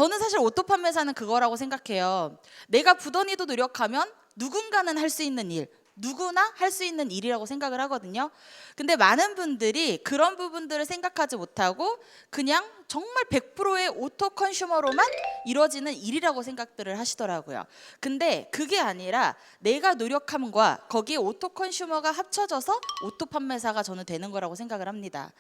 저는 사실 오토 판매사는 그거라고 생각해요. 내가 부단히도 노력하면 누군가는 할 수 있는 일, 누구나 할 수 있는 일이라고 생각을 하거든요. 근데 많은 분들이 그런 부분들을 생각하지 못하고 그냥 정말 100%의 오토 컨슈머로만 이루어지는 일이라고 생각들을 하시더라고요. 근데 그게 아니라 내가 노력함과 거기에 오토 컨슈머가 합쳐져서 오토 판매사가 저는 되는 거라고 생각을 합니다.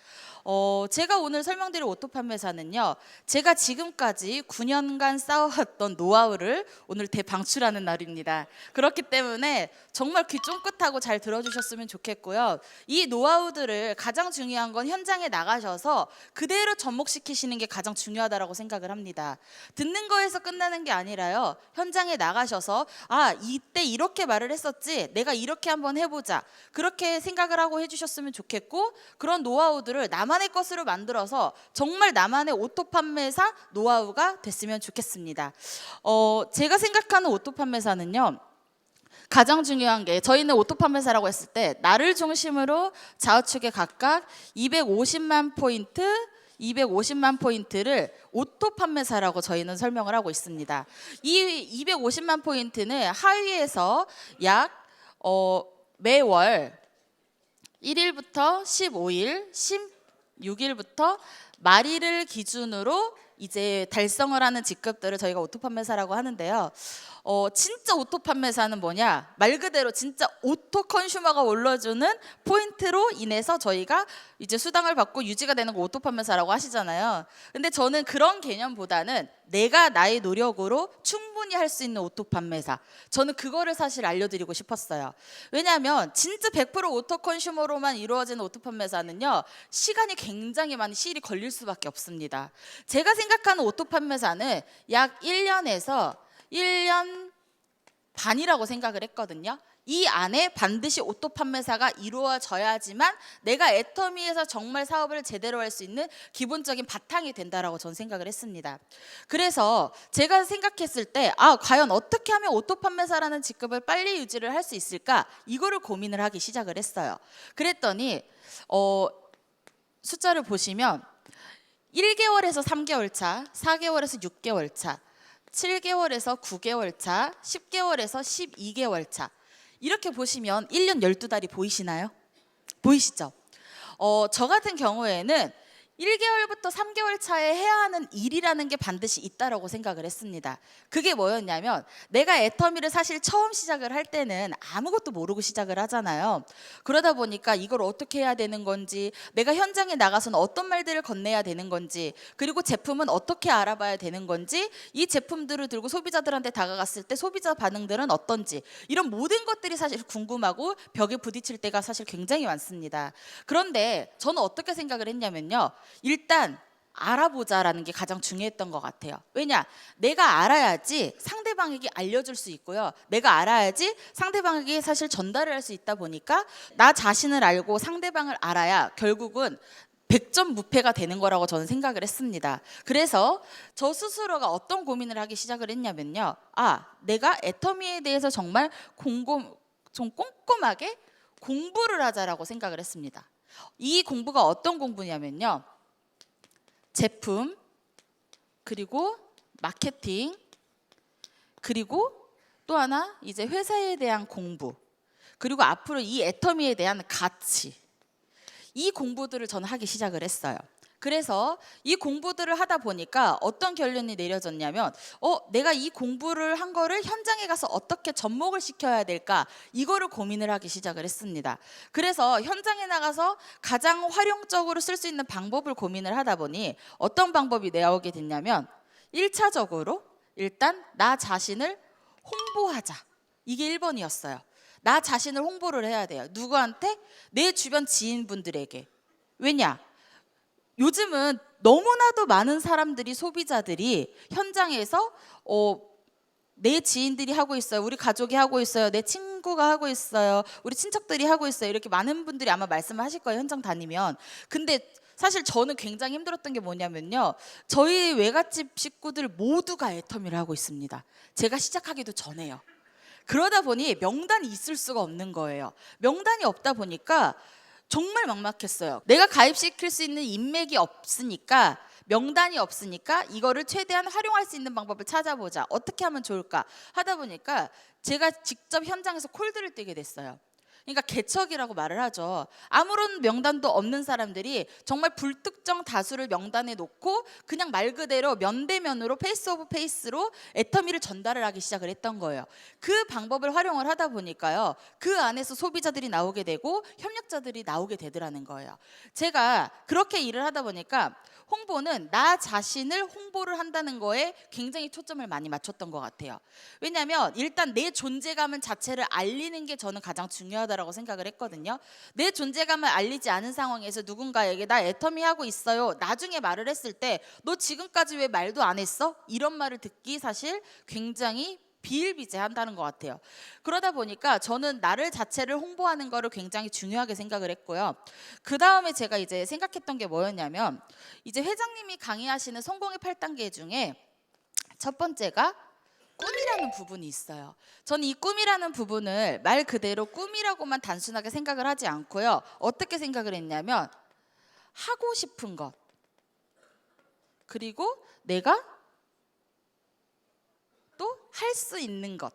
제가 오늘 설명드릴 오토 판매사는요, 제가 지금까지 9년간 쌓아왔던 노하우를 오늘 대방출하는 날입니다. 그렇기 때문에 정말 귀 쫑긋하고 잘 들어주셨으면 좋겠고요. 이 노하우들을 가장 중요한 건 현장에 나가셔서 그대로 접목시키시는 게 가장 중요하다고 생각을 합니다. 듣는 거에서 끝나는 게 아니라요, 현장에 나가셔서 아, 이때 이렇게 말을 했었지, 내가 이렇게 한번 해보자, 그렇게 생각을 하고 해주셨으면 좋겠고, 그런 노하우들을 나만의 것으로 만들어서 정말 나만의 오토 판매사 노하우가 됐으면 좋겠습니다. 제가 생각하는 오토 판매사는요, 가장 중요한 게, 저희는 오토 판매사라고 했을 때 나를 중심으로 좌우측에 각각 250만 포인트를 오토 판매사라고 저희는 설명을 하고 있습니다. 이 250만 포인트는 하위에서 약 매월 1일부터 15일, 16일부터 말일을 기준으로 이제 달성을 하는 직급들을 저희가 오토 판매사라고 하는데요. 진짜 오토 판매사는 뭐냐? 말 그대로 진짜 오토 컨슈머가 올려주는 포인트로 인해서 저희가 이제 수당을 받고 유지가 되는 거 오토 판매사라고 하시잖아요. 근데 저는 그런 개념보다는 내가 나의 노력으로 충분히 할 수 있는 오토 판매사, 저는 그거를 사실 알려드리고 싶었어요. 왜냐하면 진짜 100% 오토 컨슈머로만 이루어지는 오토 판매사는요, 시간이 굉장히 많이 시일이 걸릴 수밖에 없습니다. 제가 생각하는 오토 판매사는 약 1년에서 1년 반이라고 생각을 했거든요. 이 안에 반드시 오토 판매사가 이루어져야지만 내가 애터미에서 정말 사업을 제대로 할 수 있는 기본적인 바탕이 된다라고 저는 생각을 했습니다. 그래서 제가 생각했을 때 과연 어떻게 하면 오토 판매사라는 직급을 빨리 유지를 할 수 있을까, 이거를 고민을 하기 시작을 했어요. 그랬더니 숫자를 보시면 1개월에서 3개월 차, 4개월에서 6개월 차, 7개월에서 9개월 차, 10개월에서 12개월 차, 이렇게 보시면 1년 12달이 보이시나요? 보이시죠? 저 같은 경우에는 1개월부터 3개월 차에 해야 하는 일이라는 게 반드시 있다라고 생각을 했습니다. 그게 뭐였냐면, 내가 애터미를 사실 처음 시작을 할 때는 아무것도 모르고 시작을 하잖아요. 그러다 보니까 이걸 어떻게 해야 되는 건지, 내가 현장에 나가서는 어떤 말들을 건네야 되는 건지, 그리고 제품은 어떻게 알아봐야 되는 건지, 이 제품들을 들고 소비자들한테 다가갔을 때 소비자 반응들은 어떤지, 이런 모든 것들이 사실 궁금하고 벽에 부딪힐 때가 사실 굉장히 많습니다. 그런데 저는 어떻게 생각을 했냐면요, 일단 알아보자라는 게 가장 중요했던 것 같아요. 왜냐? 내가 알아야지 상대방에게 알려줄 수 있고요, 내가 알아야지 상대방에게 사실 전달을 할 수 있다 보니까 나 자신을 알고 상대방을 알아야 결국은 100점 무패가 되는 거라고 저는 생각을 했습니다. 그래서 저 스스로가 어떤 고민을 하기 시작을 했냐면요, 내가 애터미에 대해서 정말 좀 꼼꼼하게 공부를 하자라고 생각을 했습니다. 이 공부가 어떤 공부냐면요, 제품, 그리고 마케팅, 그리고 또 하나 이제 회사에 대한 공부, 그리고 앞으로 이 애터미에 대한 가치, 이 공부들을 저는 하기 시작을 했어요. 그래서 이 공부들을 하다 보니까 어떤 결론이 내려졌냐면, 내가 이 공부를 한 거를 현장에 가서 어떻게 접목을 시켜야 될까, 이거를 고민을 하기 시작을 했습니다. 그래서 현장에 나가서 가장 활용적으로 쓸 수 있는 방법을 고민을 하다 보니 어떤 방법이 나오게 됐냐면, 1차적으로 일단 나 자신을 홍보하자, 이게 1번이었어요. 나 자신을 홍보를 해야 돼요. 누구한테? 내 주변 지인분들에게. 왜냐? 요즘은 너무나도 많은 사람들이, 소비자들이 현장에서 내 지인들이 하고 있어요, 우리 가족이 하고 있어요, 내 친구가 하고 있어요, 우리 친척들이 하고 있어요, 이렇게 많은 분들이 아마 말씀을 하실 거예요, 현장 다니면. 근데 사실 저는 굉장히 힘들었던 게 뭐냐면요, 저희 외갓집 식구들 모두가 애터미를 하고 있습니다. 제가 시작하기도 전에요. 그러다 보니 명단이 있을 수가 없는 거예요. 명단이 없다 보니까 정말 막막했어요. 내가 가입시킬 수 있는 인맥이 없으니까, 명단이 없으니까 이거를 최대한 활용할 수 있는 방법을 찾아보자. 어떻게 하면 좋을까 하다 보니까 제가 직접 현장에서 콜드를 떼게 됐어요. 그러니까 개척이라고 말을 하죠. 아무런 명단도 없는 사람들이 정말 불특정 다수를 명단에 놓고 그냥 말 그대로 면대면으로 페이스 오브 페이스로 애터미를 전달을 하기 시작을 했던 거예요. 그 방법을 활용을 하다 보니까요, 그 안에서 소비자들이 나오게 되고 협력자들이 나오게 되더라는 거예요. 제가 그렇게 일을 하다 보니까 홍보는 나 자신을 홍보를 한다는 거에 굉장히 초점을 많이 맞췄던 것 같아요. 왜냐하면 일단 내 존재감 자체를 알리는 게 저는 가장 중요하다고 생각을 했거든요. 내 존재감을 알리지 않은 상황에서 누군가에게 나 애터미 하고 있어요, 나중에 말을 했을 때 너 지금까지 왜 말도 안 했어? 이런 말을 듣기 사실 굉장히 비일비재한다는 것 같아요. 그러다 보니까 저는 나를 자체를 홍보하는 거를 굉장히 중요하게 생각을 했고요. 그 다음에 제가 이제 생각했던 게 뭐였냐면, 이제 회장님이 강의하시는 성공의 8단계 중에 첫 번째가 꿈이라는 부분이 있어요. 저는 이 꿈이라는 부분을 말 그대로 꿈이라고만 단순하게 생각을 하지 않고요, 어떻게 생각을 했냐면 하고 싶은 것, 그리고 내가 또 할 수 있는 것,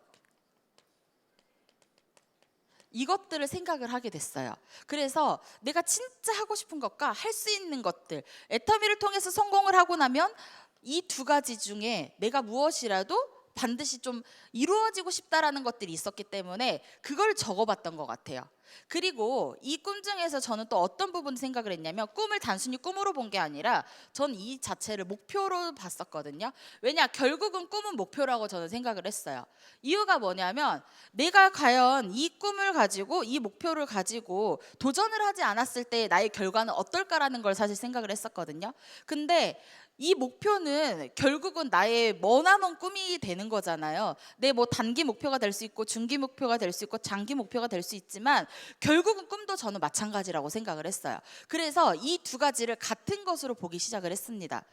이것들을 생각을 하게 됐어요. 그래서 내가 진짜 하고 싶은 것과 할 수 있는 것들, 애터미를 통해서 성공을 하고 나면 이 두 가지 중에 내가 무엇이라도 반드시 좀 이루어지고 싶다라는 것들이 있었기 때문에 그걸 적어봤던 것 같아요. 그리고 이 꿈 중에서 저는 또 어떤 부분 생각을 했냐면, 꿈을 단순히 꿈으로 본 게 아니라 전 이 자체를 목표로 봤었거든요. 왜냐, 결국은 꿈은 목표라고 저는 생각을 했어요. 이유가 뭐냐면, 내가 과연 이 꿈을 가지고 이 목표를 가지고 도전을 하지 않았을 때 나의 결과는 어떨까라는 걸 사실 생각을 했었거든요. 근데 이 목표는 결국은 나의 머나먼 꿈이 되는 거잖아요. 내 뭐 단기 목표가 될 수 있고 중기 목표가 될 수 있고 장기 목표가 될 수 있지만 결국은 꿈도 저는 마찬가지라고 생각을 했어요. 그래서 이 두 가지를 같은 것으로 보기 시작을 했습니다.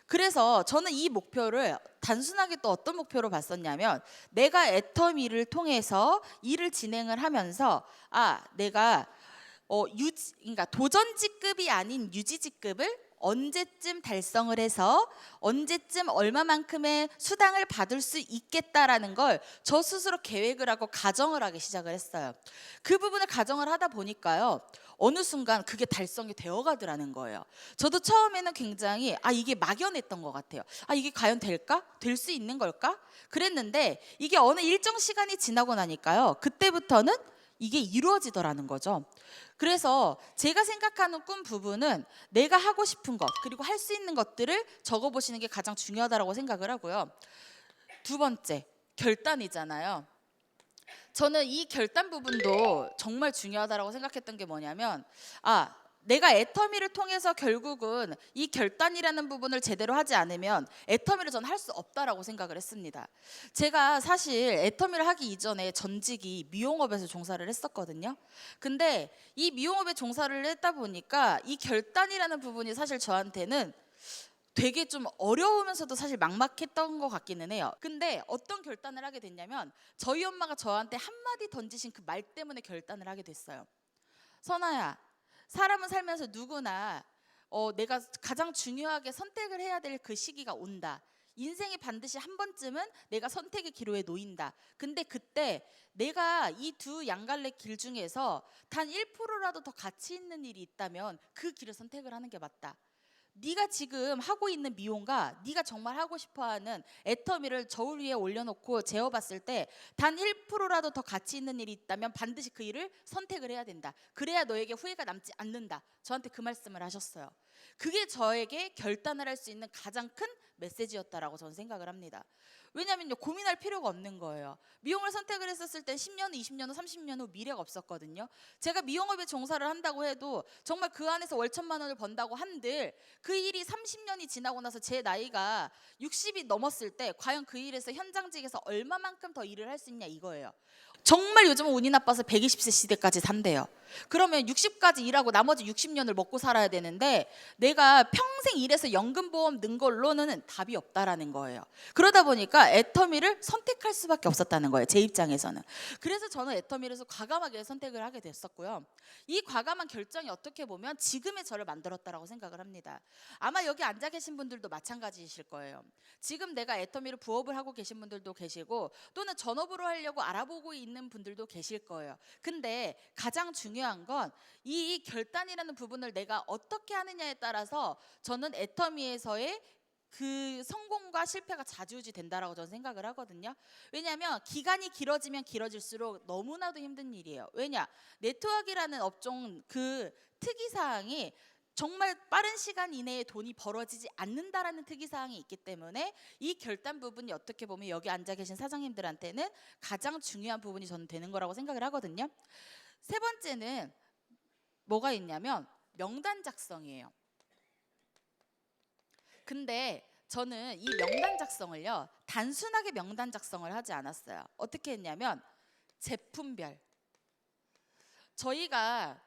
그래서 저는 이 목표를 단순하게 또 어떤 목표로 봤었냐면, 내가 애터미를 통해서 일을 진행을 하면서 내가 그러니까 도전직급이 아닌 유지직급을 언제쯤 달성을 해서 언제쯤 얼마만큼의 수당을 받을 수 있겠다라는 걸 저 스스로 계획을 하고 가정을 하기 시작을 했어요. 그 부분을 가정을 하다 보니까요, 어느 순간 그게 달성이 되어 가더라는 거예요. 저도 처음에는 굉장히 이게 막연했던 것 같아요. 이게 과연 될까? 될 수 있는 걸까? 그랬는데 이게 어느 일정 시간이 지나고 나니까요, 그때부터는 이게 이루어지더라는 거죠. 그래서 제가 생각하는 꿈 부분은 내가 하고 싶은 것, 그리고 할 수 있는 것들을 적어보시는 게 가장 중요하다고 생각을 하고요. 두 번째, 결단이잖아요. 저는 이 결단 부분도 정말 중요하다고 생각했던 게 뭐냐면, 내가 애터미를 통해서 결국은 이 결단이라는 부분을 제대로 하지 않으면 애터미를 전 할 수 없다라고 생각을 했습니다. 제가 사실 애터미를 하기 이전에 전직이 미용업에서 종사를 했었거든요. 근데 이 미용업에 종사를 했다 보니까 이 결단이라는 부분이 사실 저한테는 되게 좀 어려우면서도 사실 막막했던 것 같기는 해요. 근데 어떤 결단을 하게 됐냐면, 저희 엄마가 저한테 한마디 던지신 그 말 때문에 결단을 하게 됐어요. 선아야, 사람은 살면서 누구나 내가 가장 중요하게 선택을 해야 될 그 시기가 온다. 인생에 반드시 한 번쯤은 내가 선택의 기로에 놓인다. 근데 그때 내가 이 두 양갈래 길 중에서 단 1%라도 더 가치 있는 일이 있다면 그 길을 선택을 하는 게 맞다. 네가 지금 하고 있는 미용과 네가 정말 하고 싶어하는 애터미를 저울 위에 올려놓고 재어봤을 때 단 1%라도 더 가치 있는 일이 있다면 반드시 그 일을 선택을 해야 된다. 그래야 너에게 후회가 남지 않는다. 저한테 그 말씀을 하셨어요. 그게 저에게 결단을 할 수 있는 가장 큰 메시지였다라고 저는 생각을 합니다. 왜냐면요, 고민할 필요가 없는 거예요. 미용을 선택을 했었을 때 10년 후, 20년 후, 30년 후 미래가 없었거든요. 제가 미용업에 종사를 한다고 해도 정말 그 안에서 월 1,000만 원을 번다고 한들 그 일이 30년이 지나고 나서 제 나이가 60이 넘었을 때 과연 그 일에서 현장직에서 얼마만큼 더 일을 할 수 있냐 이거예요. 정말 요즘은 운이 나빠서 120세 시대까지 산대요. 그러면 60까지 일하고 나머지 60년을 먹고 살아야 되는데 내가 평생 일해서 연금보험 는 걸로는 답이 없다라는 거예요. 그러다 보니까 보니까 애터미를 선택할 수밖에 없었다는 거예요. 제 입장에서는. 그래서 저는 애터미를 과감하게 선택을 하게 됐었고요. 이 과감한 결정이 어떻게 보면 지금의 저를 만들었다라고 생각을 합니다. 아마 여기 앉아 계신 분들도 마찬가지이실 거예요. 지금 내가 애터미로 부업을 하고 계신 분들도 계시고 또는 전업으로 하려고 알아보고 있는 분들도 계실 거예요. 근데 가장 중요한 건 이 결단이라는 부분을 내가 어떻게 하느냐에 따라서 저는 애터미에서의 그 성공과 실패가 좌지우지 된다라고 저는 생각을 하거든요. 왜냐하면 기간이 길어지면 길어질수록 너무나도 힘든 일이에요. 왜냐? 네트워크라는 업종 그 특이사항이 정말 빠른 시간 이내에 돈이 벌어지지 않는다라는 특이사항이 있기 때문에 이 결단 부분이 어떻게 보면 여기 앉아 계신 사장님들한테는 가장 중요한 부분이 저는 되는 거라고 생각을 하거든요. 세 번째는 뭐가 있냐면 명단 작성이에요. 근데 저는 이 명단 작성을요, 단순하게 명단 작성을 하지 않았어요. 어떻게 했냐면 제품별. 저희가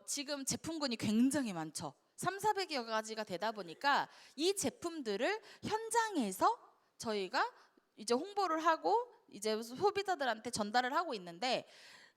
지금 제품군이 굉장히 많죠. 300~400여 가지가 되다 보니까 이 제품들을 현장에서 저희가 이제 홍보를 하고 이제 소비자들한테 전달을 하고 있는데,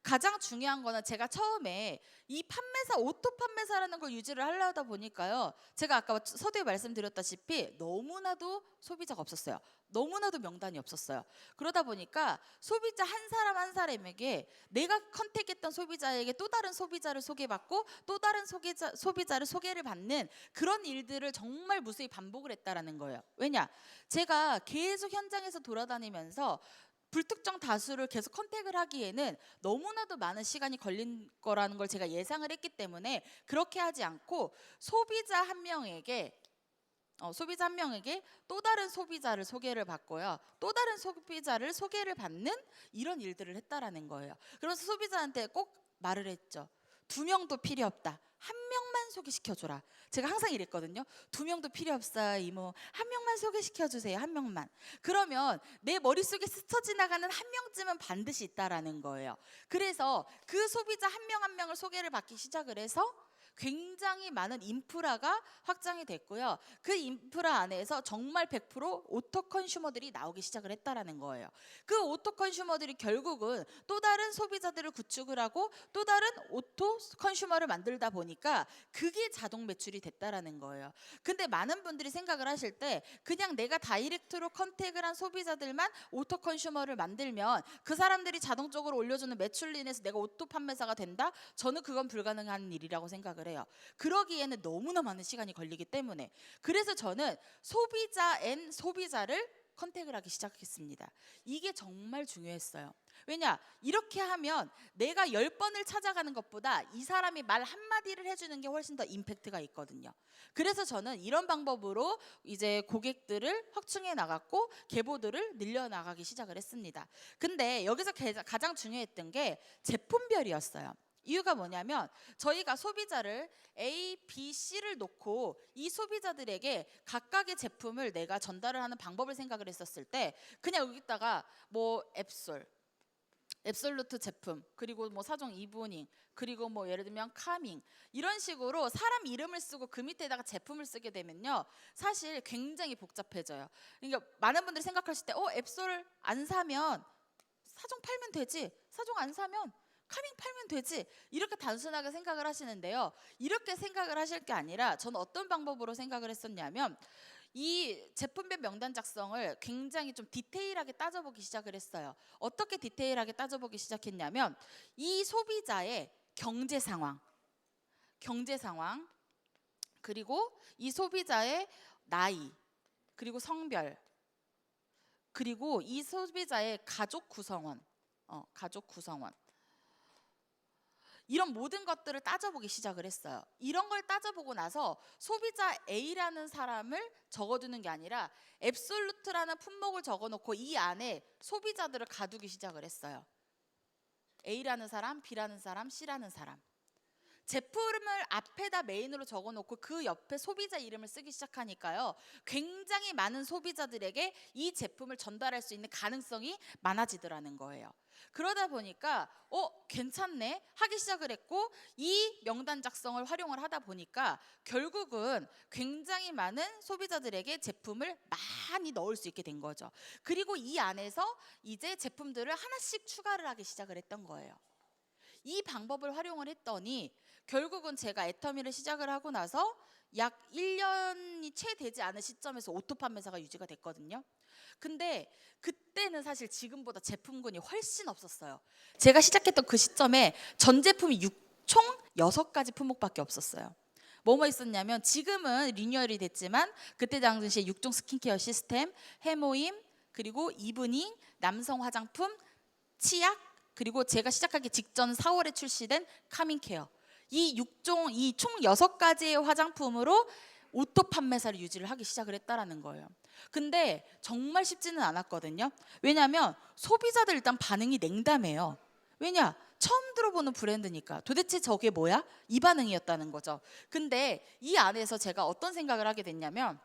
가장 중요한 거는 제가 처음에 이 판매사, 오토 판매사라는 걸 유지를 하려다 보니까요, 제가 아까 서두에 말씀드렸다시피 너무나도 소비자가 없었어요. 너무나도 명단이 없었어요. 그러다 보니까 소비자 한 사람 한 사람에게 내가 컨택했던 소비자에게 또 다른 소비자를 소개받고 또 다른 소비자를 소개를 받는 그런 일들을 정말 무수히 반복을 했다라는 거예요. 왜냐? 제가 계속 현장에서 돌아다니면서 불특정 다수를 계속 컨택을 하기에는 너무나도 많은 시간이 걸린 거라는 걸 제가 예상을 했기 때문에 그렇게 하지 않고 소비자 한 명에게 또 다른 소비자를 소개를 받고요, 또 다른 소비자를 소개를 받는 이런 일들을 했다라는 거예요. 그래서 소비자한테 꼭 말을 했죠. 2명도 필요 없다. 1명만 소개시켜줘라. 제가 항상 이랬거든요. 2명도 필요 없어요, 이모. 1명만 소개시켜주세요. 1명만. 그러면 내 머릿속에 스쳐 지나가는 1명쯤은 반드시 있다라는 거예요. 그래서 그 소비자 1명 1명을 소개를 받기 시작을 해서 굉장히 많은 인프라가 확장이 됐고요. 그 인프라 안에서 정말 100% 오토 컨슈머들이 나오기 시작을 했다라는 거예요. 그 오토 컨슈머들이 결국은 또 다른 소비자들을 구축을 하고 또 다른 오토 컨슈머를 만들다 보니까 그게 자동 매출이 됐다라는 거예요. 근데 많은 분들이 생각을 하실 때 그냥 내가 다이렉트로 컨택을 한 소비자들만 오토 컨슈머를 만들면 그 사람들이 자동적으로 올려주는 매출로 인해서 내가 오토 판매사가 된다? 저는 그건 불가능한 일이라고 생각을 해요. 그러기에는 너무나 많은 시간이 걸리기 때문에. 그래서 저는 소비자 앤 소비자를 컨택을 하기 시작했습니다. 이게 정말 중요했어요. 왜냐? 이렇게 하면 내가 10번을 찾아가는 것보다 이 사람이 말 한마디를 해주는 게 훨씬 더 임팩트가 있거든요. 그래서 저는 이런 방법으로 이제 고객들을 확충해 나갔고 계보들을 늘려나가기 시작을 했습니다. 근데 여기서 가장 중요했던 게 제품별이었어요. 이유가 뭐냐면 저희가 소비자를 A, B, C를 놓고 이 소비자들에게 각각의 제품을 내가 전달을 하는 방법을 생각을 했었을 때 그냥 여기다가 뭐 앱솔루트 제품, 그리고 뭐 사종 이브닝, 그리고 뭐 예를 들면 카밍, 이런 식으로 사람 이름을 쓰고 그 밑에다가 제품을 쓰게 되면요, 사실 굉장히 복잡해져요. 그러니까 많은 분들이 생각하실 때 앱솔 안 사면 사종 팔면 되지, 사종 안 사면 카밍 팔면 되지, 이렇게 단순하게 생각을 하시는데요, 이렇게 생각을 하실 게 아니라 저는 어떤 방법으로 생각을 했었냐면 이 제품별 명단 작성을 굉장히 좀 디테일하게 따져보기 시작을 했어요. 어떻게 디테일하게 따져보기 시작했냐면 이 소비자의 경제 상황, 그리고 이 소비자의 나이, 그리고 성별, 그리고 이 소비자의 가족 구성원, 이런 모든 것들을 따져보기 시작을 했어요. 이런 걸 따져보고 나서 소비자 A라는 사람을 적어두는 게 아니라 앱솔루트라는 품목을 적어놓고 이 안에 소비자들을 가두기 시작을 했어요. A라는 사람, B라는 사람, C라는 사람. 제품을 앞에다 메인으로 적어놓고 그 옆에 소비자 이름을 쓰기 시작하니까요, 굉장히 많은 소비자들에게 이 제품을 전달할 수 있는 가능성이 많아지더라는 거예요. 그러다 보니까 괜찮네 하기 시작을 했고, 이 명단 작성을 활용을 하다 보니까 결국은 굉장히 많은 소비자들에게 제품을 많이 넣을 수 있게 된 거죠. 그리고 이 안에서 이제 제품들을 하나씩 추가를 하기 시작을 했던 거예요. 이 방법을 활용을 했더니 결국은 제가 애터미를 시작을 하고 나서 약 1년이 채 되지 않은 시점에서 오토 판매사가 유지가 됐거든요. 근데 그때는 사실 지금보다 제품군이 훨씬 없었어요. 제가 시작했던 그 시점에 전 제품이 총 6가지 품목밖에 없었어요. 뭐뭐 있었냐면, 지금은 리뉴얼이 됐지만 그때 당시에 6종 스킨케어 시스템, 해모임, 그리고 이브닝, 남성 화장품, 치약, 그리고 제가 시작하기 직전 4월에 출시된 카밍케어, 이 6종, 이 총 6가지의 화장품으로 오토 판매사를 유지를 하기 시작을 했다라는 거예요. 근데 정말 쉽지는 않았거든요. 왜냐하면 소비자들 일단 반응이 냉담해요. 왜냐? 처음 들어보는 브랜드니까 도대체 저게 뭐야? 이 반응이었다는 거죠. 근데 이 안에서 제가 어떤 생각을 하게 됐냐면,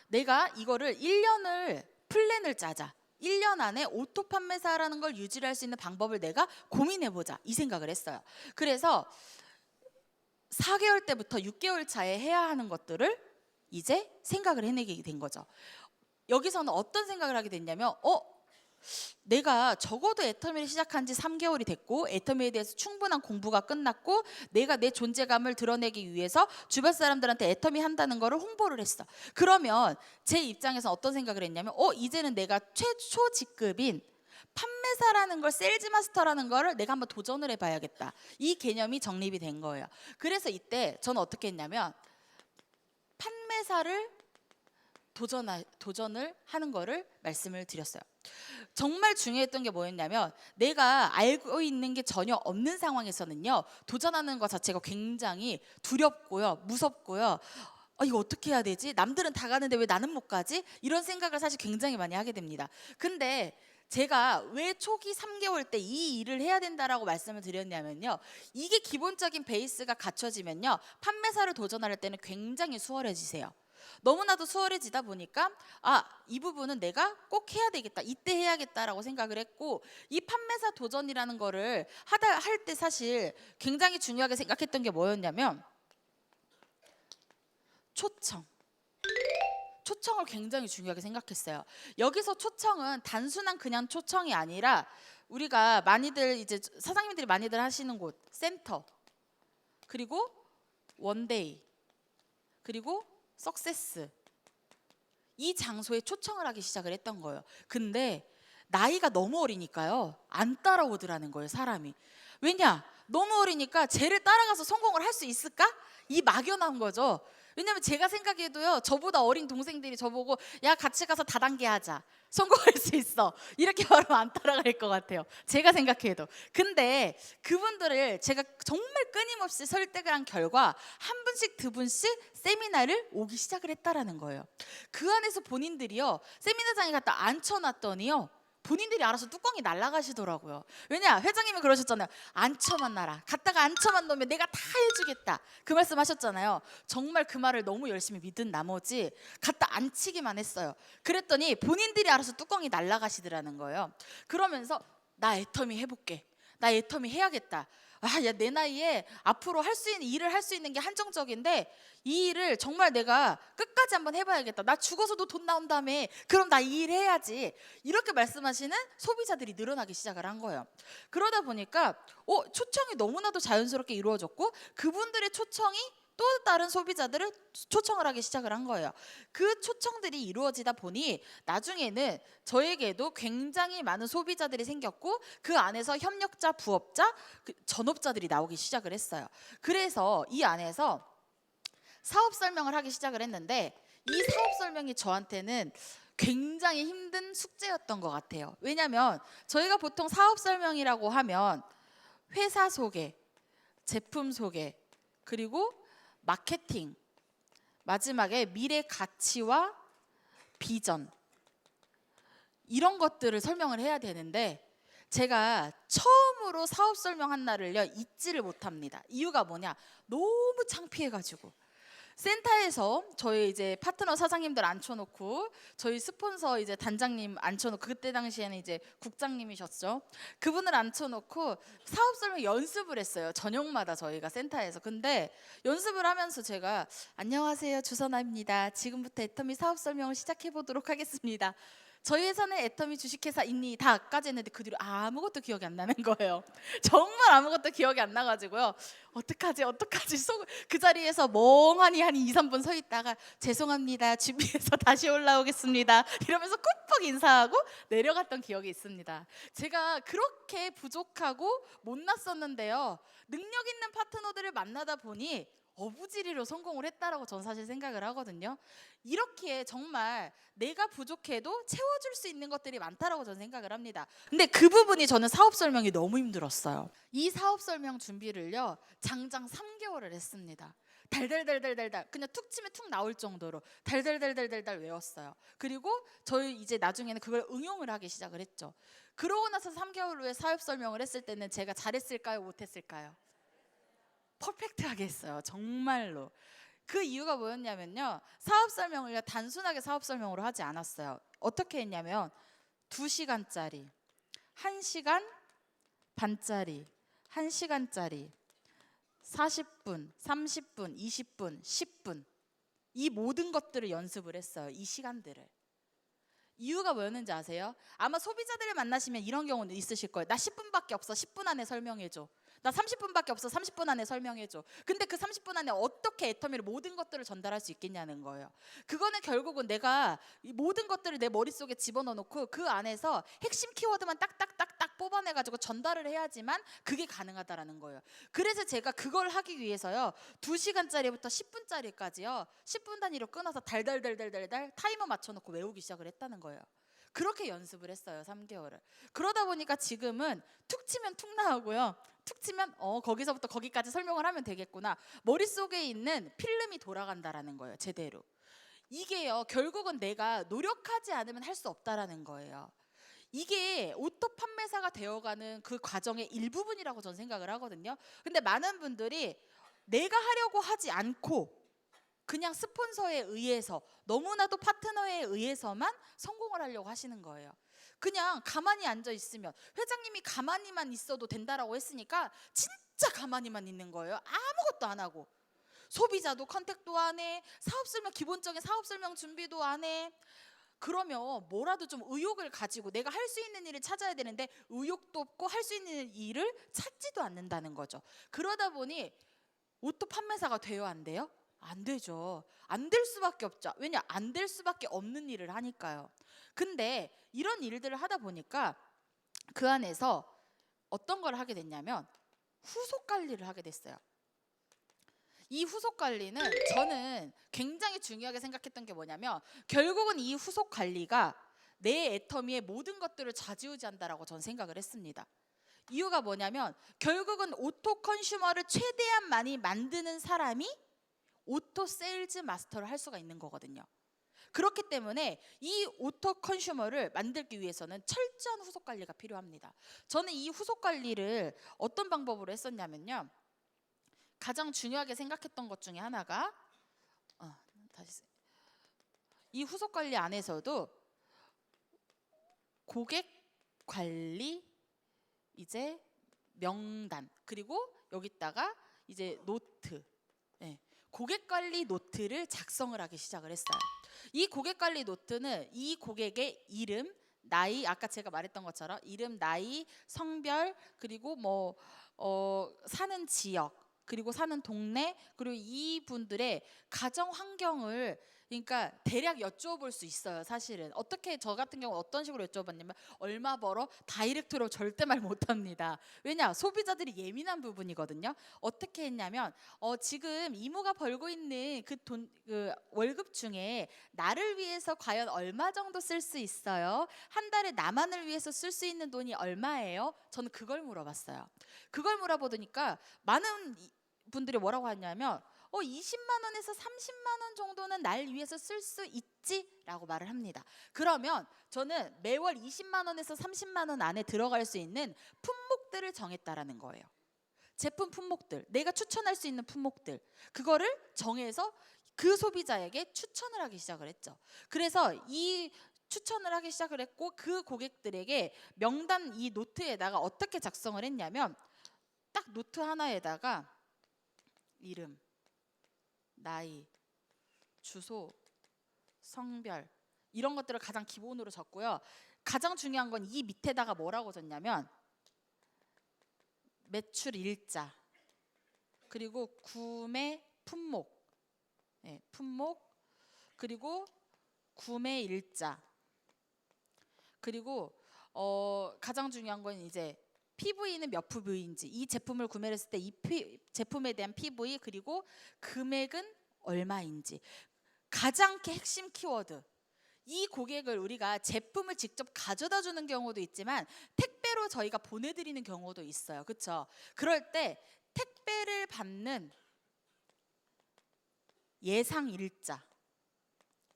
내가 이거를 1년을 플랜을 짜자. 1년 안에 오토 판매사라는 걸 유지를 할 수 있는 방법을 내가 고민해보자, 이 생각을 했어요. 그래서 4개월 때부터 6개월 차에 해야 하는 것들을 이제 생각을 해내게 된 거죠. 여기서는 어떤 생각을 하게 됐냐면, 내가 적어도 애터미를 시작한 지 3개월이 됐고, 애터미에 대해서 충분한 공부가 끝났고, 내가 내 존재감을 드러내기 위해서 주변 사람들한테 애터미 한다는 거를 홍보를 했어. 그러면 제 입장에서 어떤 생각을 했냐면, 이제는 내가 최초 직급인 판매사라는 걸, 세일즈 마스터라는 거를 내가 한번 도전을 해봐야겠다, 이 개념이 정립이 된 거예요. 그래서 이때 저는 어떻게 했냐면, 판매사를 도전을 하는 거를 말씀을 드렸어요. 정말 중요했던 게 뭐였냐면, 내가 알고 있는 게 전혀 없는 상황에서는요, 도전하는 것 자체가 굉장히 두렵고요, 무섭고요. 이거 어떻게 해야 되지? 남들은 다 가는데 왜 나는 못 가지? 이런 생각을 사실 굉장히 많이 하게 됩니다. 근데 제가 왜 초기 3개월 때 이 일을 해야 된다라고 말씀을 드렸냐면요, 이게 기본적인 베이스가 갖춰지면요, 판매사를 도전할 때는 굉장히 수월해지세요. 너무나도 수월해지다 보니까 이 부분은 내가 꼭 해야 되겠다, 이때 해야겠다라고 생각을 했고, 이 판매사 도전이라는 거를 할 때 사실 굉장히 중요하게 생각했던 게 뭐였냐면, 초청을 굉장히 중요하게 생각했어요. 여기서 초청은 단순한 그냥 초청이 아니라, 우리가 많이들 이제 사장님들이 많이들 하시는 곳, 센터, 그리고 원데이, 그리고 석세스, 이 장소에 초청을 하기 시작을 했던 거예요. 근데 나이가 너무 어리니까요, 안 따라오더라는 거예요, 사람이. 왜냐? 너무 어리니까 쟤를 따라가서 성공을 할 수 있을까? 이 막연한 거죠. 왜냐면 제가 생각해도요, 저보다 어린 동생들이 저보고 야, 같이 가서 다단계 하자, 성공할 수 있어, 이렇게 말하면 안 따라갈 것 같아요, 제가 생각해도. 근데 그분들을 제가 정말 끊임없이 설득을 한 결과, 한 분씩 두 분씩 세미나를 오기 시작을 했다라는 거예요. 그 안에서 본인들이요, 세미나장에 갖다 앉혀놨더니요, 본인들이 알아서 뚜껑이 날아가시더라고요. 왜냐? 회장님이 그러셨잖아요. 앉혀만 놔라. 갔다가 앉혀만 놓으면 내가 다 해주겠다, 그 말씀 하셨잖아요. 정말 그 말을 너무 열심히 믿은 나머지 갖다 앉히기만 했어요. 그랬더니 본인들이 알아서 뚜껑이 날아가시더라는 거예요. 그러면서 나 애터미 해볼게, 나 애터미 해야겠다. 야, 내 나이에 앞으로 할 수 있는 일을 할 수 있는 게 한정적인데, 이 일을 정말 내가 끝까지 한번 해봐야겠다. 나 죽어서도 돈 나온다며, 그럼 나 이 일 해야지. 이렇게 말씀하시는 소비자들이 늘어나기 시작을 한 거예요. 그러다 보니까 초청이 너무나도 자연스럽게 이루어졌고, 그분들의 초청이 또 다른 소비자들을 초청을 하기 시작을 한 거예요. 그 초청들이 이루어지다 보니 나중에는 저에게도 굉장히 많은 소비자들이 생겼고, 그 안에서 협력자, 부업자, 전업자들이 나오기 시작을 했어요. 그래서 이 안에서 사업 설명을 하기 시작을 했는데, 이 사업 설명이 저한테는 굉장히 힘든 숙제였던 것 같아요. 왜냐하면 저희가 보통 사업 설명이라고 하면 회사 소개, 제품 소개, 그리고 마케팅, 마지막에 미래 가치와 비전, 이런 것들을 설명을 해야 되는데, 제가 처음으로 사업 설명한 날을요 잊지를 못합니다. 이유가 뭐냐? 너무 창피해가지고. 센터에서 저희 이제 파트너 사장님들 앉혀놓고 저희 스폰서 이제 단장님 앉혀놓고, 그때 당시에는 이제 국장님이셨죠. 그분을 앉혀놓고 사업 설명 연습을 했어요. 저녁마다 저희가 센터에서. 근데 연습을 하면서 제가 안녕하세요, 주선아입니다. 지금부터 애터미 사업 설명을 시작해 보도록 하겠습니다. 저희 회사는 애터미 주식회사 입니다까지 했는데 그 뒤로 아무것도 기억이 안 나는 거예요. 정말 아무것도 기억이 안 나가지고요. 어떡하지 그 자리에서 멍하니 한 2, 3분 서 있다가 죄송합니다, 준비해서 다시 올라오겠습니다 이러면서 꾹꾹 인사하고 내려갔던 기억이 있습니다. 제가 그렇게 부족하고 못났었는데요, 능력 있는 파트너들을 만나다 보니 어부지리로 성공을 했다라고 전 사실 생각을 하거든요. 이렇게 정말 내가 부족해도 채워줄 수 있는 것들이 많다라고 저는 생각을 합니다. 근데 그 부분이 저는 사업 설명이 너무 힘들었어요. 이 사업 설명 준비를요 장장 3개월을 했습니다. 달달달달달달 그냥 툭 치면 툭 나올 정도로 달달달달달달 외웠어요. 그리고 저희 이제 나중에는 그걸 응용을 하기 시작을 했죠. 그러고 나서 3개월 후에 사업 설명을 했을 때는 제가 잘했을까요, 못했을까요? 퍼펙트하게 했어요. 정말로. 그 이유가 뭐였냐면요, 사업 설명을 단순하게 사업 설명으로 하지 않았어요. 어떻게 했냐면 2시간짜리, 1시간 반짜리, 1시간짜리, 40분, 30분, 20분, 10분, 이 모든 것들을 연습을 했어요. 이 시간들을. 이유가 뭐였는지 아세요? 아마 소비자들을 만나시면 이런 경우는 있으실 거예요. 나 10분밖에 없어, 10분 안에 설명해줘. 나 30분밖에 없어, 30분 안에 설명해줘. 근데 그 30분 안에 어떻게 애터미를 모든 것들을 전달할 수 있겠냐는 거예요. 그거는 결국은 내가 이 모든 것들을 내 머릿속에 집어넣어 놓고 그 안에서 핵심 키워드만 딱딱딱딱 뽑아내가지고 전달을 해야지만 그게 가능하다라는 거예요. 그래서 제가 그걸 하기 위해서요 2시간짜리부터 10분짜리까지요 10분 단위로 끊어서 달달달달달달 타이머 맞춰놓고 외우기 시작을 했다는 거예요. 그렇게 연습을 했어요, 3개월을. 그러다 보니까 지금은 툭 치면 툭 나오고요, 툭 치면 거기서부터 거기까지 설명을 하면 되겠구나, 머릿속에 있는 필름이 돌아간다라는 거예요, 제대로. 이게요 결국은 내가 노력하지 않으면 할 수 없다라는 거예요. 이게 오토 판매사가 되어가는 그 과정의 일부분이라고 저는 생각을 하거든요. 근데 많은 분들이 내가 하려고 하지 않고 그냥 스폰서에 의해서, 너무나도 파트너에 의해서만 성공을 하려고 하시는 거예요. 그냥 가만히 앉아 있으면, 회장님이 가만히만 있어도 된다라고 했으니까 진짜 가만히만 있는 거예요. 아무것도 안 하고. 소비자도 컨택도 안 해, 사업 설명, 기본적인 사업 설명 준비도 안 해. 그러면 뭐라도 좀 의욕을 가지고 내가 할 수 있는 일을 찾아야 되는데 의욕도 없고 할 수 있는 일을 찾지도 않는다는 거죠. 그러다 보니 오토 판매사가 돼요, 안 돼요? 안 되죠. 안 될 수밖에 없죠. 왜냐? 안 될 수밖에 없는 일을 하니까요. 근데 이런 일들을 하다 보니까 그 안에서 어떤 걸 하게 됐냐면 후속 관리를 하게 됐어요. 이 후속 관리는 저는 굉장히 중요하게 생각했던 게 뭐냐면, 결국은 이 후속 관리가 내 애터미의 모든 것들을 좌지우지한다라고 저는 생각을 했습니다. 이유가 뭐냐면 결국은 오토 컨슈머를 최대한 많이 만드는 사람이 오토 세일즈 마스터를 할 수가 있는 거거든요. 그렇기 때문에 이 오토 컨슈머를 만들기 위해서는 철저한 후속 관리가 필요합니다. 저는 이 후속 관리를 어떤 방법으로 했었냐면요, 가장 중요하게 생각했던 것 중에 하나가 이 후속 관리 안에서도 고객 관리 이제 명단, 그리고 여기다가 이제 노트, 고객 관리 노트를 작성을 하기 시작을 했어요. 이 고객 관리 노트는 이 고객의 이름, 나이, 아까 제가 말했던 것처럼 이름, 나이, 성별, 그리고 사는 지역, 그리고 사는 동네, 그리고 이분들의 가정 환경을 그러니까 대략 여쭤볼 수 있어요. 사실은 어떻게, 저 같은 경우 어떤 식으로 여쭤봤냐면 얼마 벌어? 다이렉트로 절대 말 못합니다. 왜냐? 소비자들이 예민한 부분이거든요. 어떻게 했냐면 지금 이모가 벌고 있는 그 월급 중에 나를 위해서 과연 얼마 정도 쓸 수 있어요? 한 달에 나만을 위해서 쓸 수 있는 돈이 얼마예요? 저는 그걸 물어봤어요. 그걸 물어보니까 많은 분들이 뭐라고 하냐면 20만 원에서 30만 원 정도는 날 위해서 쓸 수 있지라고 말을 합니다. 그러면 저는 매월 20만 원에서 30만 원 안에 들어갈 수 있는 품목들을 정했다라는 거예요. 제품 품목들, 내가 추천할 수 있는 품목들, 그거를 정해서 그 소비자에게 추천을 하기 시작을 했죠. 그래서 이 추천을 하기 시작을 했고, 그 고객들에게 명단 이 노트에다가 어떻게 작성을 했냐면, 딱 노트 하나에다가 이름, 나이, 주소, 성별 이런 것들을 가장 기본으로 적고요. 가장 중요한 건 이 밑에다가 뭐라고 적냐면 매출 일자, 그리고 구매 품목, 품목, 그리고 구매 일자, 그리고 가장 중요한 건 이제 PV는 몇 PV인지, 이 제품을 구매를 했을 때 이 제품에 대한 PV, 그리고 금액은 얼마인지. 가장 핵심 키워드. 이 고객을 우리가 제품을 직접 가져다 주는 경우도 있지만 택배로 저희가 보내드리는 경우도 있어요. 그렇죠? 그럴 때 택배를 받는 예상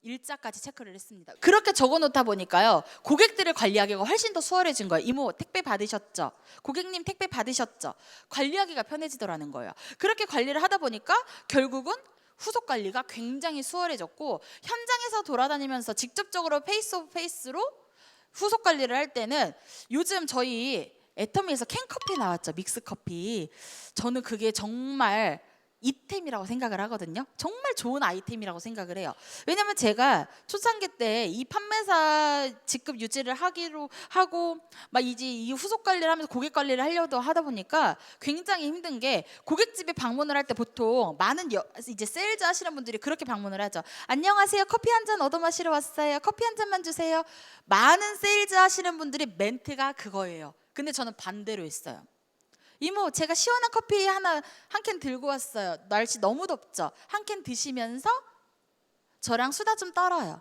일자까지 체크를 했습니다. 그렇게 적어놓다 보니까요, 고객들을 관리하기가 훨씬 더 수월해진 거예요. 이모 택배 받으셨죠? 고객님 택배 받으셨죠? 관리하기가 편해지더라는 거예요. 그렇게 관리를 하다 보니까 결국은 후속 관리가 굉장히 수월해졌고, 현장에서 돌아다니면서 직접적으로 페이스 오브 페이스로 후속 관리를 할 때는, 요즘 저희 애터미에서 캔커피 나왔죠. 믹스커피. 저는 그게 정말 이템이라고 생각을 하거든요. 정말 좋은 아이템이라고 생각을 해요. 왜냐면 제가 초창기 때 이 판매사 직급 유지를 하기로 하고 막 이제 이 후속 관리를 하면서 고객 관리를 하려고 하다 보니까 굉장히 힘든 게, 고객집에 방문을 할 때 보통 많은 이제 세일즈 하시는 분들이 그렇게 방문을 하죠. 안녕하세요, 커피 한 잔 얻어 마시러 왔어요. 커피 한 잔만 주세요. 많은 세일즈 하시는 분들이 멘트가 그거예요. 근데 저는 반대로 했어요. 이모 제가 시원한 커피 한 캔 들고 왔어요. 날씨 너무 덥죠? 한 캔 드시면서 저랑 수다 좀 떨어요.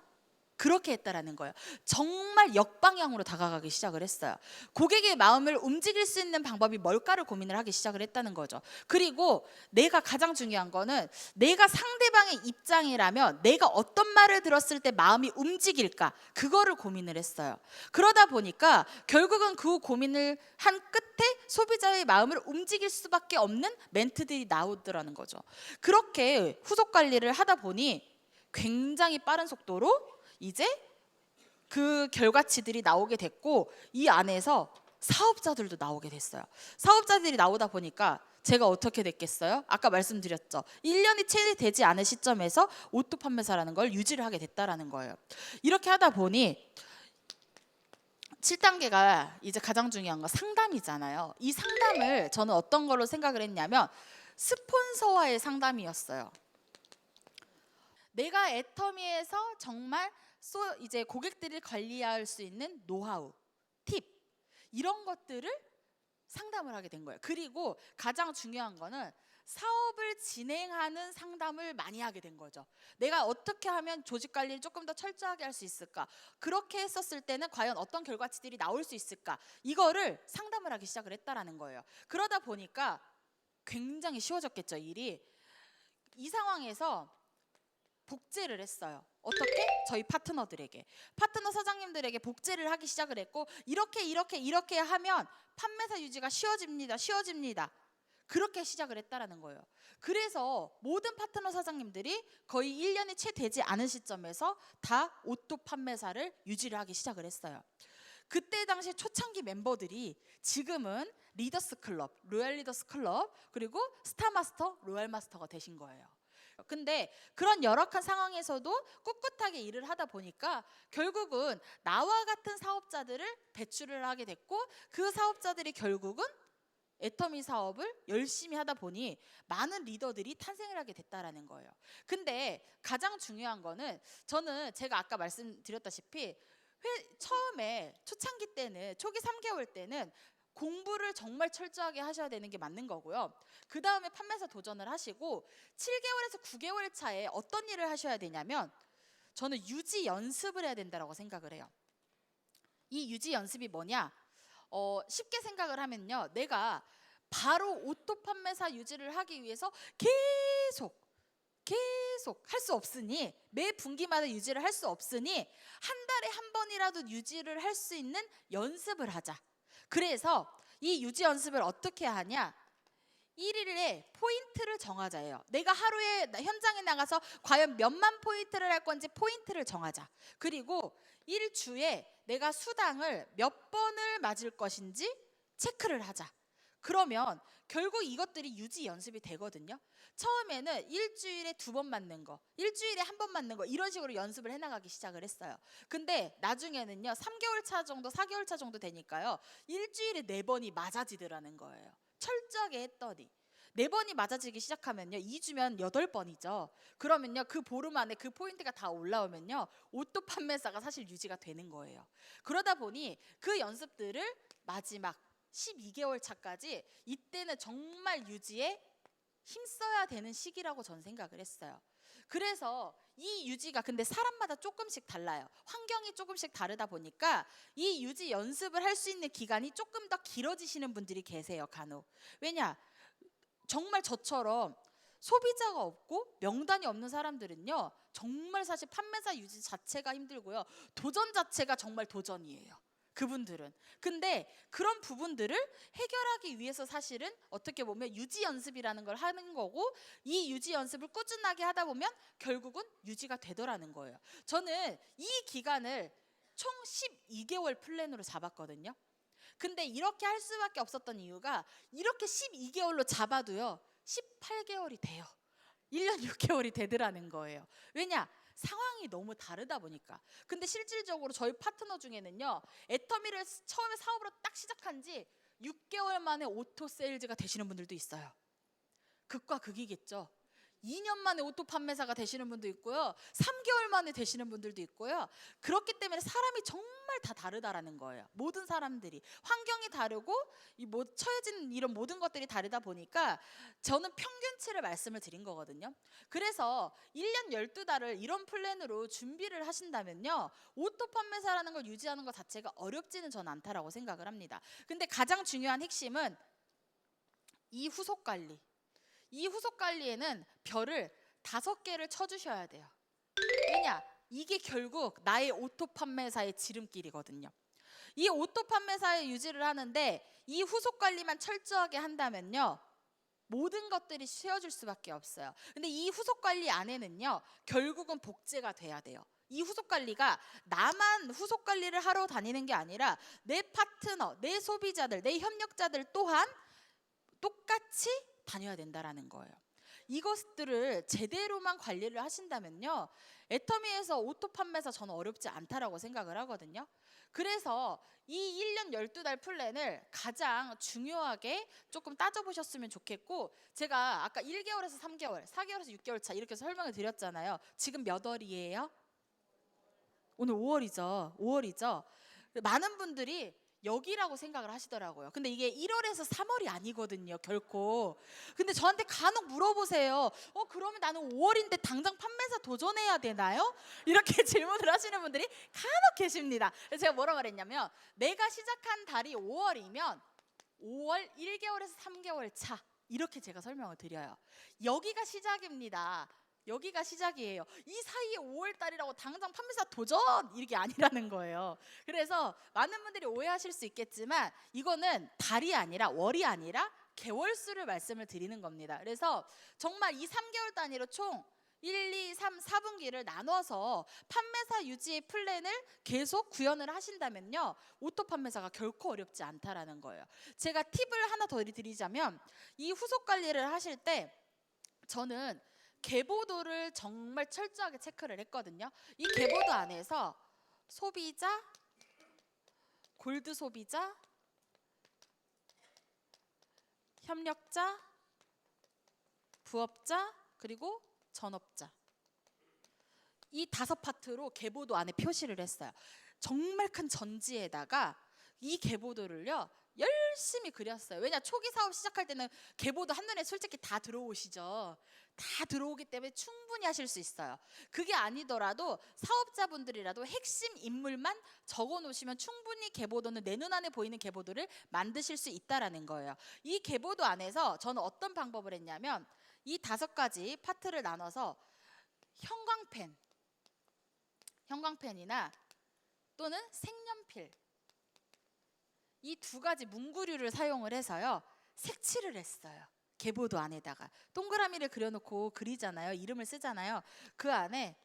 그렇게 했다라는 거예요. 정말 역방향으로 다가가기 시작을 했어요. 고객의 마음을 움직일 수 있는 방법이 뭘까를 고민을 하기 시작을 했다는 거죠. 그리고 내가 가장 중요한 거는, 내가 상대방의 입장이라면 내가 어떤 말을 들었을 때 마음이 움직일까, 그거를 고민을 했어요. 그러다 보니까 결국은 그 고민을 한 끝에 소비자의 마음을 움직일 수밖에 없는 멘트들이 나오더라는 거죠. 그렇게 후속 관리를 하다 보니 굉장히 빠른 속도로 이제 그 결과치들이 나오게 됐고, 이 안에서 사업자들도 나오게 됐어요. 사업자들이 나오다 보니까 제가 어떻게 됐겠어요? 아까 말씀드렸죠. 1년이 채 되지 않은 시점에서 오토 판매사라는 걸 유지를 하게 됐다라는 거예요. 이렇게 하다 보니 7단계가 이제 가장 중요한 거 상담이잖아요. 이 상담을 저는 어떤 걸로 생각을 했냐면 스폰서와의 상담이었어요. 내가 애터미에서 정말 이제 고객들을 관리할 수 있는 노하우, 팁, 이런 것들을 상담을 하게 된 거예요. 그리고 가장 중요한 거는 사업을 진행하는 상담을 많이 하게 된 거죠. 내가 어떻게 하면 조직 관리를 조금 더 철저하게 할 수 있을까? 그렇게 했었을 때는 과연 어떤 결과치들이 나올 수 있을까? 이거를 상담을 하기 시작을 했다라는 거예요. 그러다 보니까 굉장히 쉬워졌겠죠, 일이. 이 상황에서 복제를 했어요. 어떻게? 저희 파트너들에게, 파트너 사장님들에게 복제를 하기 시작을 했고, 이렇게 하면 판매사 유지가 쉬워집니다. 그렇게 시작을 했다라는 거예요. 그래서 모든 파트너 사장님들이 거의 1년이 채 되지 않은 시점에서 다 오토 판매사를 유지를 하기 시작을 했어요. 그때 당시 초창기 멤버들이 지금은 리더스 클럽, 로얄 리더스 클럽, 그리고 스타마스터, 로얄 마스터가 되신 거예요. 근데 그런 열악한 상황에서도 꿋꿋하게 일을 하다 보니까 결국은 나와 같은 사업자들을 배출을 하게 됐고, 그 사업자들이 결국은 애터미 사업을 열심히 하다 보니 많은 리더들이 탄생을 하게 됐다라는 거예요. 근데 가장 중요한 거는, 저는 제가 아까 말씀드렸다시피 처음에 초창기 때는, 초기 3개월 때는 공부를 정말 철저하게 하셔야 되는 게 맞는 거고요. 그 다음에 판매사 도전을 하시고 7개월에서 9개월 차에 어떤 일을 하셔야 되냐면, 저는 유지 연습을 해야 된다고 생각을 해요. 이 유지 연습이 뭐냐? 쉽게 생각을 하면요, 내가 바로 오토 판매사 유지를 하기 위해서 계속 계속 할 수 없으니, 매 분기마다 유지를 할 수 없으니 한 달에 한 번이라도 유지를 할 수 있는 연습을 하자. 그래서 이 유지 연습을 어떻게 하냐? 1일에 포인트를 정하자예요. 내가 하루에 현장에 나가서 과연 몇만 포인트를 할 건지 포인트를 정하자. 그리고 일주에 내가 수당을 몇 번을 맞을 것인지 체크를 하자. 그러면 결국 이것들이 유지 연습이 되거든요. 처음에는 일주일에 2번 맞는 거, 일주일에 1번 맞는 거, 이런 식으로 연습을 해나가기 시작을 했어요. 근데 나중에는요, 3개월 차 정도, 4개월 차 정도 되니까요, 일주일에 4번이 맞아지더라는 거예요. 철저하게 했더니 4번이 맞아지기 시작하면요, 2주면 8번이죠. 그러면요, 그 보름 안에 그 포인트가 다 올라오면요, 오토 판매사가 사실 유지가 되는 거예요. 그러다 보니 그 연습들을 마지막 12개월 차까지, 이때는 정말 유지에 힘써야 되는 시기라고 전 생각을 했어요. 그래서 이 유지가 근데 사람마다 조금씩 달라요. 환경이 조금씩 다르다 보니까 이 유지 연습을 할 수 있는 기간이 조금 더 길어지시는 분들이 계세요, 간혹. 왜냐? 정말 저처럼 소비자가 없고 명단이 없는 사람들은요, 정말 사실 판매사 유지 자체가 힘들고요, 도전 자체가 정말 도전이에요, 그분들은. 근데 그런 부분들을 해결하기 위해서 사실은 어떻게 보면 유지 연습이라는 걸 하는 거고, 이 유지 연습을 꾸준하게 하다 보면 결국은 유지가 되더라는 거예요. 저는 이 기간을 총 12개월 플랜으로 잡았거든요. 근데 이렇게 할 수밖에 없었던 이유가, 이렇게 12개월로 잡아도요, 18개월이 돼요. 1년 6개월이 되더라는 거예요. 왜냐? 상황이 너무 다르다 보니까. 근데 실질적으로 저희 파트너 중에는요, 애터미를 처음에 사업으로 딱 시작한 지 6개월 만에 오토 세일즈가 되시는 분들도 있어요. 극과 극이겠죠. 2년 만에 오토 판매사가 되시는 분도 있고요, 3개월 만에 되시는 분들도 있고요. 그렇기 때문에 사람이 정말 다 다르다라는 거예요. 모든 사람들이 환경이 다르고 처해진 이런 모든 것들이 다르다 보니까 저는 평균치를 말씀을 드린 거거든요. 그래서 1년 12달을 이런 플랜으로 준비를 하신다면요, 오토 판매사라는 걸 유지하는 것 자체가 어렵지는 저는 않다라고 생각을 합니다. 근데 가장 중요한 핵심은 이 후속 관리. 이 후속 관리에는 별을 5개를 쳐주셔야 돼요. 왜냐? 이게 결국 나의 오토 판매사의 지름길이거든요. 이 오토 판매사의 유지를 하는데 이 후속 관리만 철저하게 한다면요, 모든 것들이 쉬워질 수밖에 없어요. 근데 이 후속 관리 안에는요, 결국은 복제가 돼야 돼요. 이 후속 관리가 나만 후속 관리를 하러 다니는 게 아니라 내 파트너, 내 소비자들, 내 협력자들 또한 똑같이 다녀야 된다라는 거예요. 이것들을 제대로만 관리를 하신다면요, 애터미에서 오토 판매사 저는 어렵지 않다라고 생각을 하거든요. 그래서 이 1년 12달 플랜을 가장 중요하게 조금 따져보셨으면 좋겠고, 제가 아까 1개월에서 3개월, 4개월에서 6개월 차 이렇게 설명을 드렸잖아요. 지금 몇 월이에요? 오늘 5월이죠. 많은 분들이 여기라고 생각을 하시더라고요. 근데 이게 1월에서 3월이 아니거든요, 결코. 근데 저한테 간혹 물어보세요. 그러면 나는 5월인데 당장 판매사 도전해야 되나요? 이렇게 질문을 하시는 분들이 간혹 계십니다. 그래서 제가 뭐라 그랬냐면, 내가 시작한 달이 5월이면 5월 1개월에서 3개월 차, 이렇게 제가 설명을 드려요. 여기가 시작입니다. 여기가 시작이에요. 이 사이에 5월 달이라고 당장 판매사 도전, 이게 아니라는 거예요. 그래서 많은 분들이 오해하실 수 있겠지만, 이거는 달이 아니라 월이 아니라 개월수를 말씀을 드리는 겁니다. 그래서 정말 이 3개월 단위로 총 1, 2, 3, 4분기를 나눠서 판매사 유지의 플랜을 계속 구현을 하신다면요, 오토 판매사가 결코 어렵지 않다라는 거예요. 제가 팁을 하나 더 드리자면, 이 후속 관리를 하실 때 저는 계보도를 정말 철저하게 체크를 했거든요. 이 계보도 안에서 소비자, 골드 소비자, 협력자, 부업자, 그리고 전업자, 이 5파트로 계보도 안에 표시를 했어요. 정말 큰 전지에다가 이 계보도를요, 열심히 그렸어요. 왜냐? 초기 사업 시작할 때는 계보도 한눈에 솔직히 다 들어오시죠. 다 들어오기 때문에 충분히 하실 수 있어요. 그게 아니더라도 사업자분들이라도 핵심 인물만 적어 놓으시면 충분히 계보도는, 내 눈 안에 보이는 계보도를 만드실 수 있다라는 거예요. 이 계보도 안에서 저는 어떤 방법을 했냐면, 이 5가지 파트를 나눠서 형광펜이나 또는 색연필, 이 두 가지 문구류를 사용을 해서요 색칠을 했어요. 계보도 안에다가 동그라미를 그려놓고 그리잖아요. 이름을 쓰잖아요. 그 안에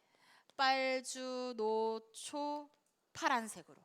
빨주, 노초, 파란색으로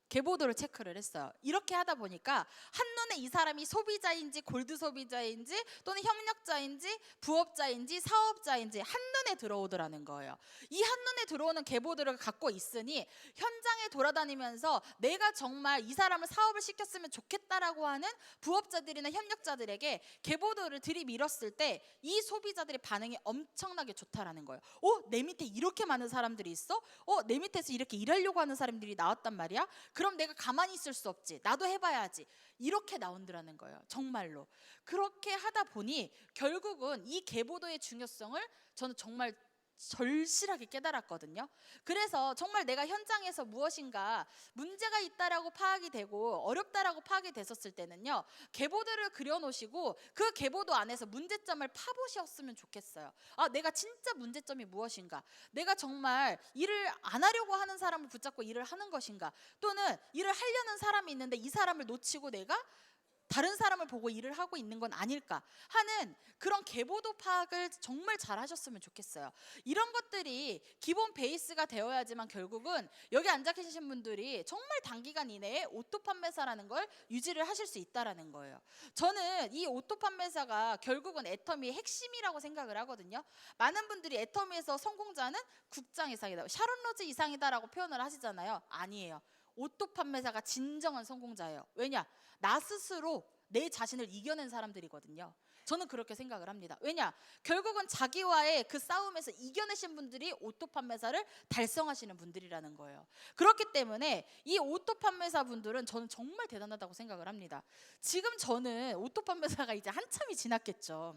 계보도를 체크를 했어요. 이렇게 하다 보니까 한눈에 이 사람이 소비자인지 골드 소비자인지 또는 협력자인지 부업자인지 사업자인지 한눈에 들어오더라는 거예요. 이 한눈에 들어오는 계보도를 갖고 있으니 현장에 돌아다니면서 내가 정말 이 사람을 사업을 시켰으면 좋겠다라고 하는 부업자들이나 협력자들에게 계보도를 들이밀었을 때 이 소비자들의 반응이 엄청나게 좋다라는 거예요. 내 밑에 이렇게 많은 사람들이 있어? 내 밑에서 이렇게 일하려고 하는 사람들이 나왔단 말이야? 그럼 내가 가만히 있을 수 없지. 나도 해봐야지. 이렇게 나온다는 거예요. 정말로. 그렇게 하다 보니 결국은 이 계보도의 중요성을 저는 정말 절실하게 깨달았거든요. 그래서 정말 내가 현장에서 무엇인가 문제가 있다라고 파악이 되고 어렵다라고 파악이 됐었을 때는요 계보도를 그려놓으시고 그 계보도 안에서 문제점을 파보셨으면 좋겠어요. 내가 진짜 문제점이 무엇인가, 내가 정말 일을 안 하려고 하는 사람을 붙잡고 일을 하는 것인가, 또는 일을 하려는 사람이 있는데 이 사람을 놓치고 내가 다른 사람을 보고 일을 하고 있는 건 아닐까 하는 그런 계보도 파악을 정말 잘 하셨으면 좋겠어요. 이런 것들이 기본 베이스가 되어야지만 결국은 여기 앉아 계신 분들이 정말 단기간 이내에 오토 판매사라는 걸 유지를 하실 수 있다라는 거예요. 저는 이 오토 판매사가 결국은 애터미의 핵심이라고 생각을 하거든요. 많은 분들이 애터미에서 성공자는 국장 이상이다, 샤론 로즈 이상이다라고 표현을 하시잖아요. 아니에요. 오토 판매사가 진정한 성공자예요. 왜냐? 나 스스로 내 자신을 이겨낸 사람들이거든요. 저는 그렇게 생각을 합니다. 왜냐? 결국은 자기와의 그 싸움에서 이겨내신 분들이 오토 판매사를 달성하시는 분들이라는 거예요. 그렇기 때문에 이 오토 판매사 분들은 저는 정말 대단하다고 생각을 합니다. 지금 저는 오토 판매사가 이제 한참이 지났겠죠.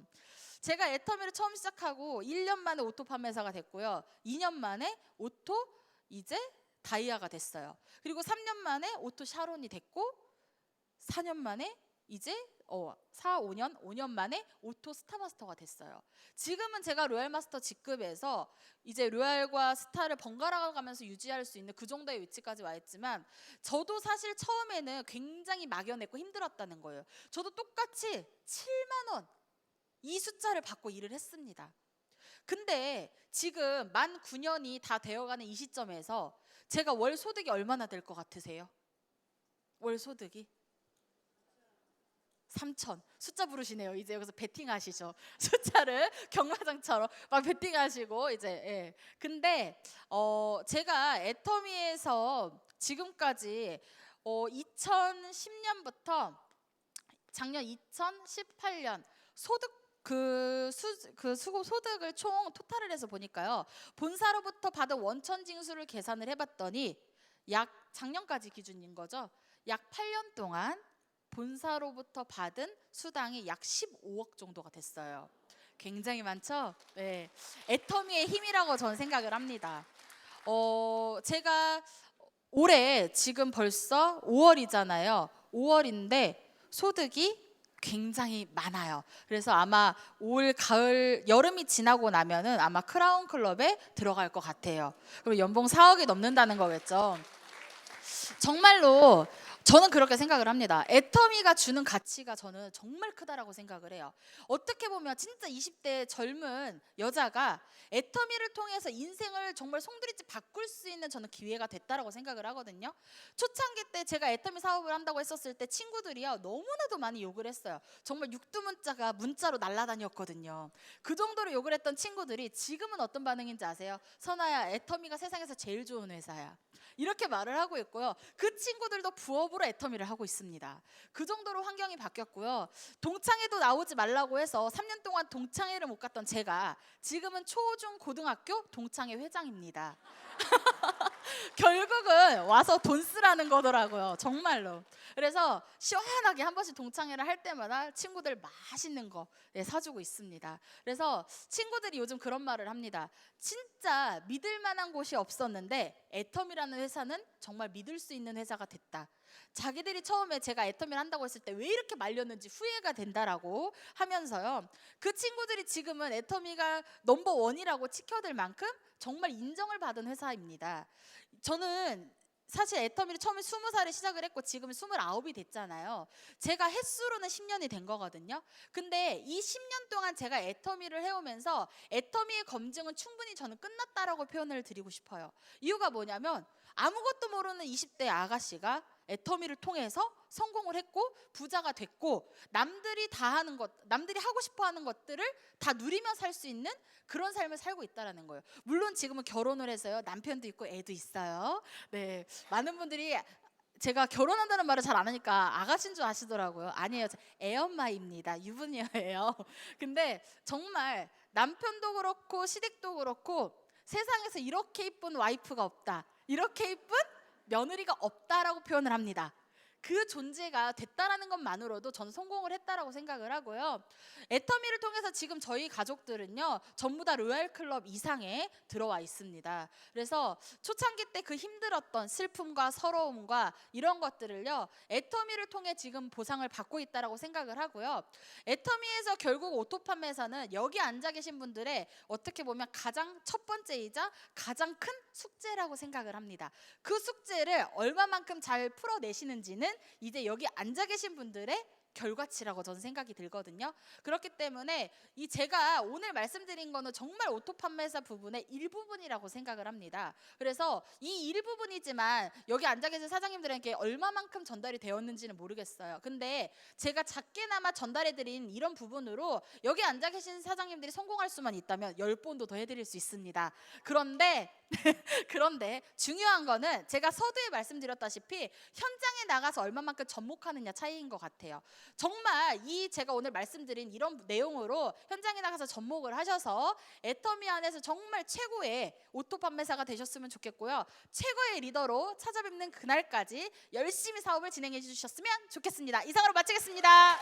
제가 애터미를 처음 시작하고 1년 만에 오토 판매사가 됐고요. 2년 만에 오토 이제 다이아가 됐어요. 그리고 3년 만에 오토 샤론이 됐고 4년 만에 이제 5년 만에 오토 스타마스터가 됐어요. 지금은 제가 로얄 마스터 직급에서 이제 로얄과 스타를 번갈아 가면서 유지할 수 있는 그 정도의 위치까지 와 있지만, 저도 사실 처음에는 굉장히 막연했고 힘들었다는 거예요. 저도 똑같이 7만 원 이 숫자를 받고 일을 했습니다. 근데 지금 만 9년이 다 되어가는 이 시점에서 제가 월 소득이 얼마나 될 것 같으세요? 월 소득이 3천. 숫자 부르시네요. 이제 여기서 베팅하시죠. 숫자를 경마장처럼 막 베팅하시고 이제. 예. 근데 제가 애터미에서 지금까지 2010년부터 작년 2018년 소득을 총 토탈을 해서 보니까요, 본사로부터 받은 원천 징수를 계산을 해봤더니 약 작년까지 기준인 거죠. 약 8년 동안 본사로부터 받은 수당이 약 15억 정도가 됐어요. 굉장히 많죠? 네. 애터미의 힘이라고 저는 생각을 합니다. 제가 올해 지금 벌써 5월이잖아요. 5월인데 소득이 굉장히 많아요. 그래서 아마 올 가을 여름이 지나고 나면은 아마 크라운 클럽에 들어갈 것 같아요. 그럼 연봉 4억이 넘는다는 거겠죠. 정말로 저는 그렇게 생각을 합니다. 애터미가 주는 가치가 저는 정말 크다라고 생각을 해요. 어떻게 보면 진짜 20대 젊은 여자가 애터미를 통해서 인생을 정말 송두리째 바꿀 수 있는 저는 기회가 됐다라고 생각을 하거든요. 초창기 때 제가 애터미 사업을 한다고 했었을 때 친구들이요 너무나도 많이 욕을 했어요. 정말 육두문자가 문자로 날아다녔거든요. 그 정도로 욕을 했던 친구들이 지금은 어떤 반응인지 아세요? 선아야, 애터미가 세상에서 제일 좋은 회사야, 이렇게 말을 하고 있고요. 그 친구들도 부업으로 애터미를 하고 있습니다. 그 정도로 환경이 바뀌었고요. 동창회도 나오지 말라고 해서 3년 동안 동창회를 못 갔던 제가 지금은 초중 고등학교 동창회 회장입니다. 결국은 와서 돈 쓰라는 거더라고요. 정말로. 그래서 시원하게 한 번씩 동창회를 할 때마다 친구들 맛있는 거 사주고 있습니다. 그래서 친구들이 요즘 그런 말을 합니다. 진짜 믿을 만한 곳이 없었는데 애터미라는 회사는 정말 믿을 수 있는 회사가 됐다. 자기들이 처음에 제가 애터미를 한다고 했을 때 왜 이렇게 말렸는지 후회가 된다라고 하면서요. 그 친구들이 지금은 애터미가 넘버 원이라고 치켜들 만큼 정말 인정을 받은 회사입니다. 저는 사실 애터미를 처음에 20살에 시작을 했고 지금 29이 됐잖아요. 제가 횟수로는 10년이 된 거거든요. 근데 이 10년 동안 제가 애터미를 해오면서 애터미의 검증은 충분히 저는 끝났다라고 표현을 드리고 싶어요. 이유가 뭐냐면 아무것도 모르는 20대 아가씨가 애터미를 통해서 성공을 했고 부자가 됐고 남들이 다 하는 것, 남들이 하고 싶어 하는 것들을 다 누리며 살 수 있는 그런 삶을 살고 있다라는 거예요. 물론 지금은 결혼을 해서요. 남편도 있고 애도 있어요. 네. 많은 분들이 제가 결혼한다는 말을 잘 안 하니까 아가씨인 줄 아시더라고요. 아니에요. 애엄마입니다. 유부녀예요. 근데 정말 남편도 그렇고 시댁도 그렇고 세상에서 이렇게 이쁜 와이프가 없다. 이렇게 이쁜 며느리가 없다라고 표현을 합니다. 그 존재가 됐다라는 것만으로도 저는 성공을 했다라고 생각을 하고요. 애터미를 통해서 지금 저희 가족들은요 전부 다 로얄 클럽 이상에 들어와 있습니다. 그래서 초창기 때 그 힘들었던 슬픔과 서러움과 이런 것들을요 애터미를 통해 지금 보상을 받고 있다라고 생각을 하고요. 애터미에서 결국 오토 판매사는 여기 앉아 계신 분들의 어떻게 보면 가장 첫 번째이자 가장 큰 숙제라고 생각을 합니다. 그 숙제를 얼마만큼 잘 풀어내시는지는 이제 여기 앉아 계신 분들의 결과치라고 저는 생각이 들거든요. 그렇기 때문에 이 제가 오늘 말씀드린 거는 정말 오토 판매사 부분의 일부분이라고 생각을 합니다. 그래서 이 일부분이지만 여기 앉아 계신 사장님들에게 얼마만큼 전달이 되었는지는 모르겠어요. 근데 제가 작게나마 전달해드린 이런 부분으로 여기 앉아 계신 사장님들이 성공할 수만 있다면 10번도 더 해드릴 수 있습니다. 그런데 중요한 거는 제가 서두에 말씀드렸다시피 현장에 나가서 얼마만큼 접목하느냐 차이인 것 같아요. 정말 이 제가 오늘 말씀드린 이런 내용으로 현장에 나가서 접목을 하셔서 애터미 안에서 정말 최고의 오토 판매사가 되셨으면 좋겠고요. 최고의 리더로 찾아뵙는 그날까지 열심히 사업을 진행해 주셨으면 좋겠습니다. 이상으로 마치겠습니다.